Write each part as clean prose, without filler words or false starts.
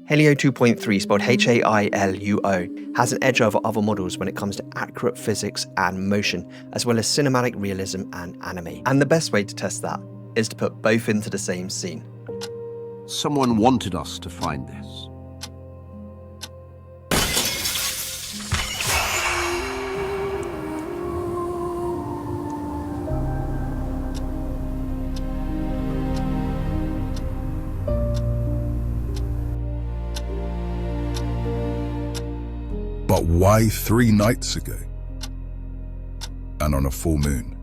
Hailuo 2.3, spelled Hailuo, has an edge over other models when it comes to accurate physics and motion, as well as cinematic realism and anime. And the best way to test that is to put both into the same scene. Someone wanted us to find this. But why 3 nights ago? And on a full moon?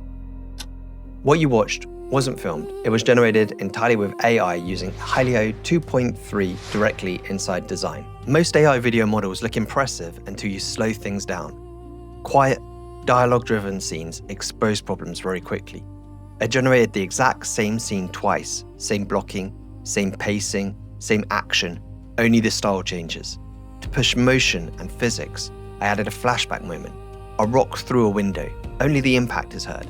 What you watched wasn't filmed. It was generated entirely with AI using Hailuo 2.3 directly inside Dzine. Most AI video models look impressive until you slow things down. Quiet, dialogue-driven scenes expose problems very quickly. I generated the exact same scene twice, same blocking, same pacing, same action, only the style changes. To push motion and physics, I added a flashback moment, a rock through a window, only the impact is heard.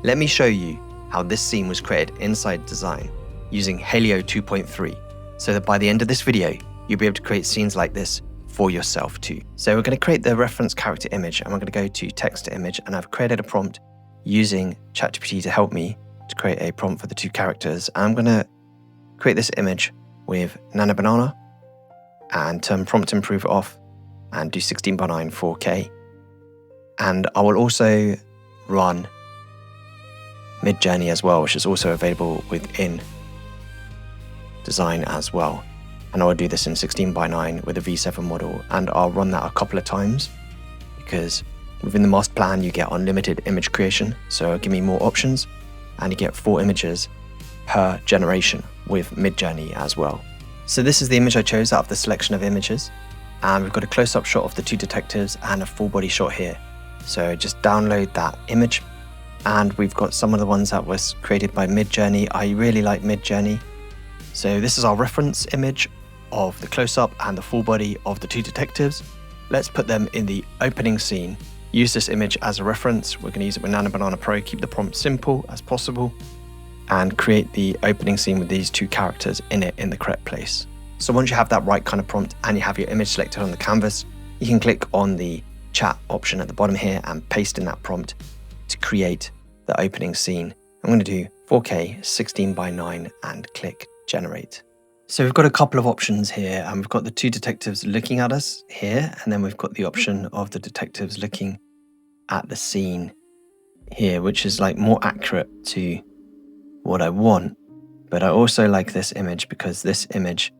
Let me show you how this scene was created inside Dzine using Hailuo 2.3, so that by the end of this video, you'll be able to create scenes like this for yourself too. So we're going to create the reference character image, and we're going to go to text to image, and I've created a prompt using ChatGPT to help me to create a prompt for the two characters. And I'm going to create this image with Nano and turn prompt improve off and do 16:9 4K. And I will also run Midjourney as well, which is also available within Dzine as well. And I will do this in 16:9 with a V7 model, and I'll run that a couple of times because within the master plan you get unlimited image creation, so it'll give me more options, and you get 4 images per generation with Midjourney as well. So this is the image I chose out of the selection of images, and we've got a close-up shot of the two detectives and a full body shot here. So just download that image, and we've got some of the ones that was created by Midjourney. I really like Midjourney. So this is our reference image of the close-up and the full body of the two detectives. Let's put them in the opening scene. Use this image as a reference. We're going to use it with Nano Pro, keep the prompt simple as possible, and create the opening scene with these two characters in it in the correct place. So once you have that right kind of prompt and you have your image selected on the canvas, you can click on the chat option at the bottom here and paste in that prompt to create the opening scene. I'm going to do 4K 16:9 and click generate. So we've got a couple of options here, and we've got the two detectives looking at us here, and then we've got the option of the detectives looking at the scene here, which is like more accurate to what I want. But I also like this image because this image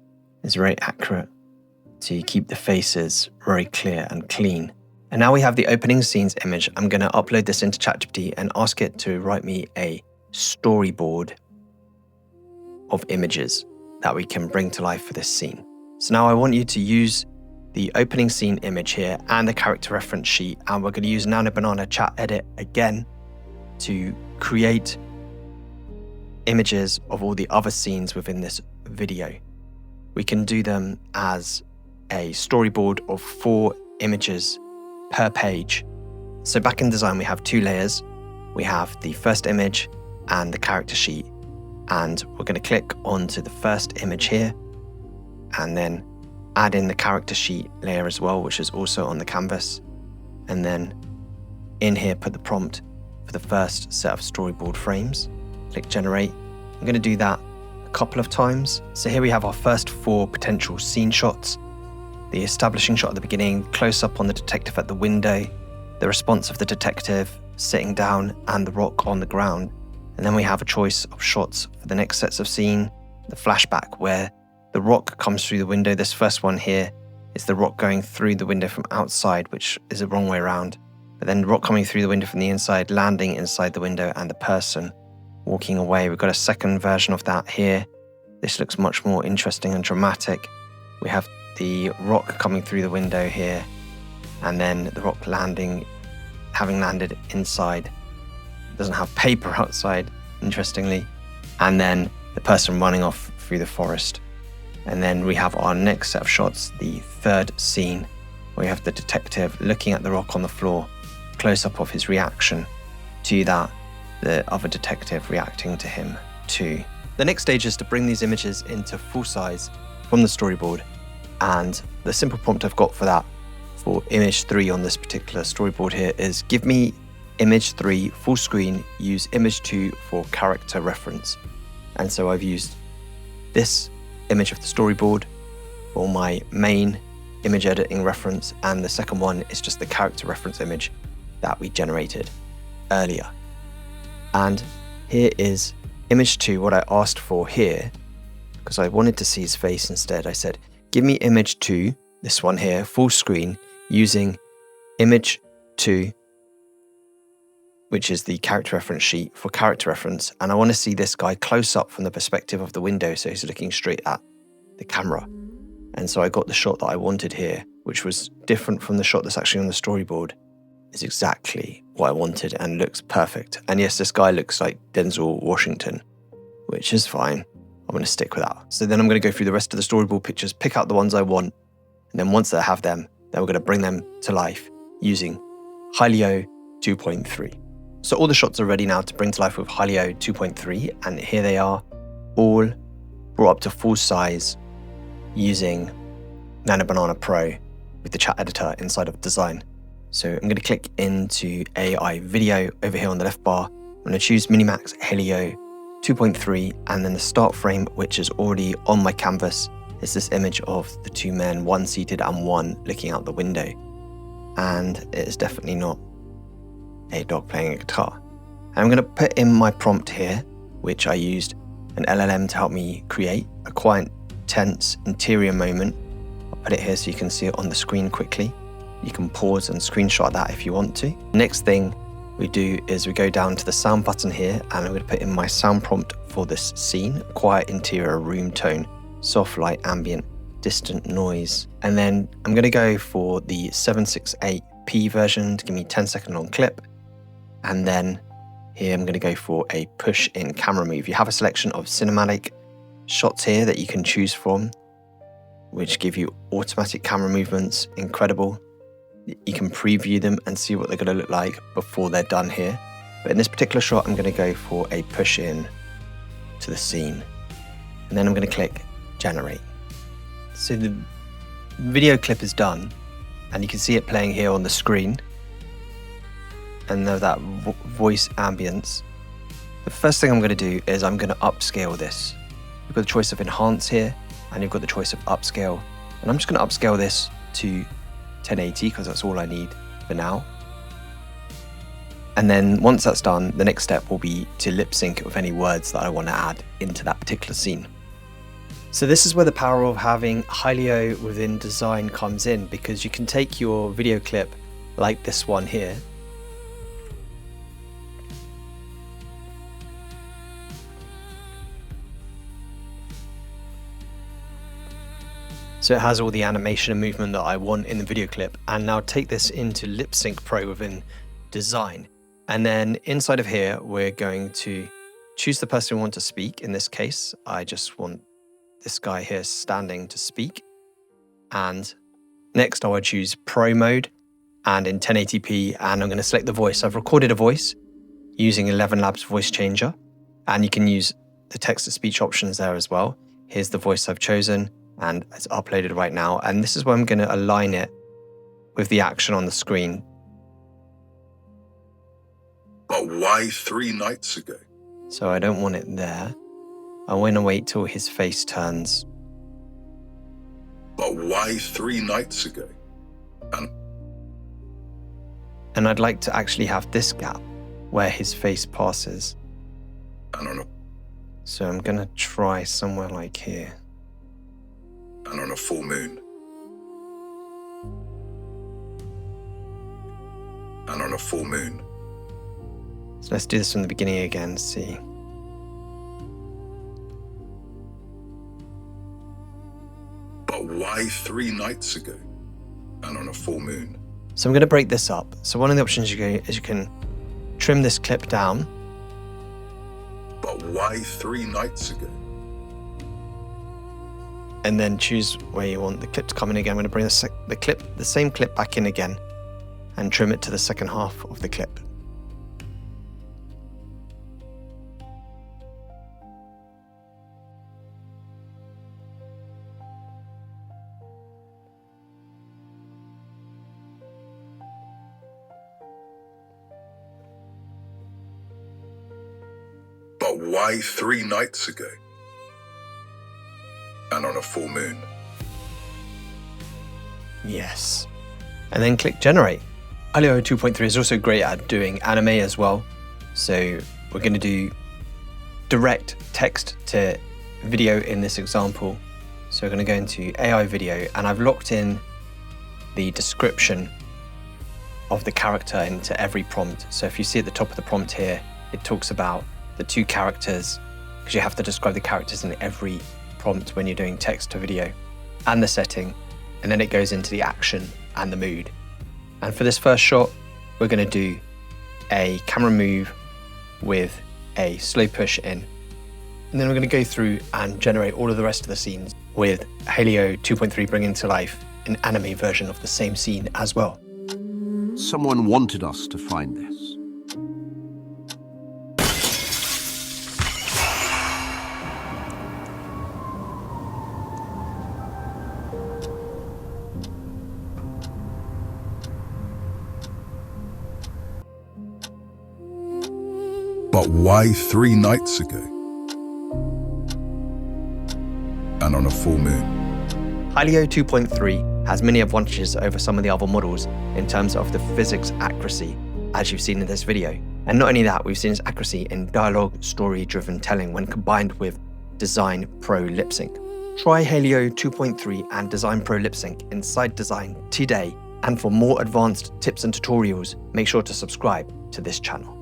is very accurate to keep the faces very clear and clean. And now we have the opening scenes image. I'm going to upload this into ChatGPT and ask it to write me a storyboard of images that we can bring to life for this scene. So now I want you to use the opening scene image here and the character reference sheet, and we're going to use Nano chat edit again to create images of all the other scenes within this video. We can do them as a storyboard of 4 images per page. So back in Dzine, we have 2 layers. We have the first image and the character sheet. And we're going to click onto the first image here and then add in the character sheet layer as well, which is also on the canvas. And then in here, put the prompt for the first set of storyboard frames. Click generate. I'm going to do that a couple of times. So here we have our first 4 potential scene shots. The establishing shot at the beginning, close up on the detective at the window, the response of the detective sitting down, and the rock on the ground. And then we have a choice of shots for the next sets of scene, the flashback, where the rock comes through the window. This first one here is the rock going through the window from outside, which is the wrong way around. But then the rock coming through the window from the inside, landing inside the window, and the person walking away. We've got a second version of that here. This looks much more interesting and dramatic. We have the rock coming through the window here, and then the rock landing, having landed inside. It doesn't have paper outside, interestingly. And then the person running off through the forest. And then we have our next set of shots, the third scene, where we have the detective looking at the rock on the floor, close up of his reaction to that, the other detective reacting to him too. The next stage is to bring these images into full size from the storyboard And the simple prompt I've got for that, for image 3 on this particular storyboard here, is give me image 3 full screen, use image 2 for character reference. And so I've used this image of the storyboard for my main image editing reference, and the second one is just the character reference image that we generated earlier. And here is image 2, what I asked for here, because I wanted to see his face instead. I said, give me image 2, this one here, full screen, using image 2, which is the character reference sheet for character reference. And I want to see this guy close up from the perspective of the window, so he's looking straight at the camera. And so I got the shot that I wanted here, which was different from the shot that's actually on the storyboard. It's exactly what I wanted and looks perfect. And yes, this guy looks like Denzel Washington, which is fine. I'm going to stick with that. So then I'm going to go through the rest of the storyboard pictures, pick out the ones I want, and then once I have them, then we're going to bring them to life using Hailuo 2.3. So all the shots are ready now to bring to life with Hailuo 2.3, and here they are, all brought up to full size using Nano Banana Pro with the chat editor inside of Dzine. So I'm going to click into AI video over here on the left bar. I'm going to choose Minimax Hailuo 2.3, and then the start frame, which is already on my canvas, is this image of the two men, one seated and one looking out the window. And it is definitely not a dog playing a guitar. And I'm going to put in my prompt here, which I used an LLM to help me create, a quiet, tense interior moment. I'll put it here so you can see it on the screen quickly. You can pause and screenshot that if you want to. Next thing we do is we go down to the sound button here, and I'm going to put in my sound prompt for this scene, quiet interior room tone, soft light, ambient, distant noise. And then I'm going to go for the 768p version to give me 10-second long clip. And then here I'm going to go for a push in camera move. You have a selection of cinematic shots here that you can choose from, which give you automatic camera movements, incredible. You can preview them and see what they're going to look like before they're done here. But in this particular shot, I'm going to go for a push in to the scene. And then I'm going to click generate. So the video clip is done, and you can see it playing here on the screen. And there's that voice ambience. The first thing I'm going to do is I'm going to upscale this. You've got the choice of enhance here, and you've got the choice of upscale. And I'm just going to upscale this to 1080 because that's all I need for now. And then once that's done, the next step will be to lip sync with any words that I want to add into that particular scene. So this is where the power of having Hailuo within Dzine comes in, because you can take your video clip like this one here, so it has all the animation and movement that I want in the video clip, and now take this into LipSync Pro within Dzine. And then inside of here, we're going to choose the person we want to speak. In this case, I just want this guy here standing to speak. And next I would choose Pro mode and in 1080p, and I'm going to select the voice. I've recorded a voice using 11 Labs voice changer, and you can use the text to speech options there as well. Here's the voice I've chosen, and it's uploaded right now. And this is where I'm going to align it with the action on the screen. But why 3 nights ago? So I don't want it there. I want to wait till his face turns. But why 3 nights ago? And I'd like to actually have this gap where his face passes. And on a, So I'm going to try somewhere like here. and on a full moon. And on a full moon. So let's do this from the beginning again, see. But why 3 nights ago? And on a full moon. So I'm going to break this up. So one of the options you go is you can trim this clip down. But why 3 nights ago? And then choose where you want the clip to come in again. I'm going to bring the same clip back in again and trim it to the second half of the clip. But why 3 nights ago? And on a full moon? Yes. And then click generate. Hailuo 2.3 is also great at doing anime as well. So we're going to do direct text to video in this example. So we're going to go into AI video, and I've locked in the description of the character into every prompt. So if you see at the top of the prompt here, it talks about the 2 characters, because you have to describe the characters in every prompt when you're doing text to video, and the setting, and then it goes into the action and the mood. And for this first shot, we're going to do a camera move with a slow push in. And then we're going to go through and generate all of the rest of the scenes with Hailuo 2.3 bringing to life an anime version of the same scene as well. Someone wanted us to find this. But why 3 nights ago? And on a full moon? Hailuo 2.3 has many advantages over some of the other models in terms of the physics accuracy, as you've seen in this video. And not only that, we've seen its accuracy in dialogue, story-driven telling when combined with Dzine Pro LipSync. Try Hailuo 2.3 and Dzine Pro LipSync inside Dzine today. And for more advanced tips and tutorials, make sure to subscribe to this channel.